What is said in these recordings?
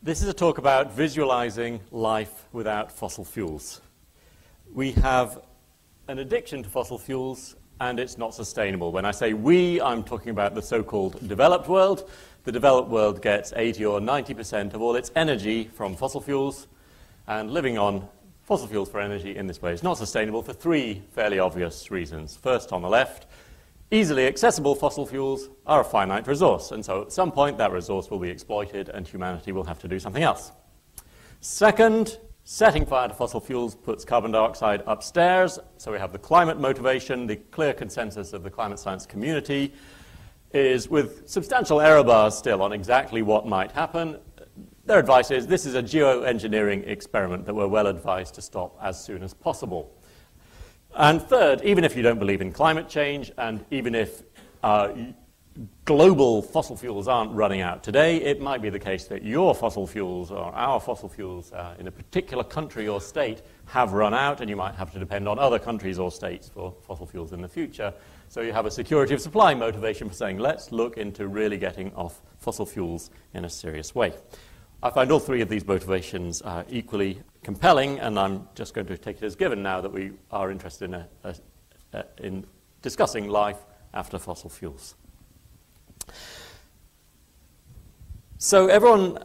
This is a talk about visualizing life without fossil fuels. We have an addiction to fossil fuels, and it's not sustainable. When I say we, I'm talking about the so-called developed world. The developed world gets 80 or 90% of all its energy from fossil fuels, and living on fossil fuels for energy in this way is not sustainable for three fairly obvious reasons. First, on the left, easily accessible fossil fuels are a finite resource, and so at some point that resource will be exploited and humanity will have to do something else. Second, setting fire to fossil fuels puts carbon dioxide upstairs, so we have the climate motivation. The clear consensus of the climate science community is, with substantial error bars still on exactly what might happen, their advice is this is a geoengineering experiment that we're well advised to stop as soon as possible. And third, even if you don't believe in climate change, and even if global fossil fuels aren't running out today, it might be the case that your fossil fuels or our fossil fuels in a particular country or state have run out, and you might have to depend on other countries or states for fossil fuels in the future. So you have a security of supply motivation for saying, let's look into really getting off fossil fuels in a serious way. I find all three of these motivations equally compelling, and I'm just going to take it as given now that we are interested in discussing life after fossil fuels. So everyone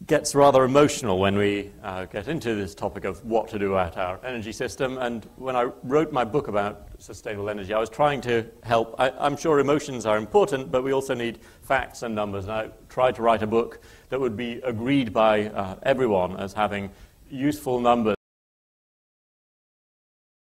gets rather emotional when we get into this topic of what to do at our energy system, and when I wrote my book about sustainable energy, I was trying to help. I'm sure emotions are important, but we also need facts and numbers, and I tried to write a book that would be agreed by everyone as having useful numbers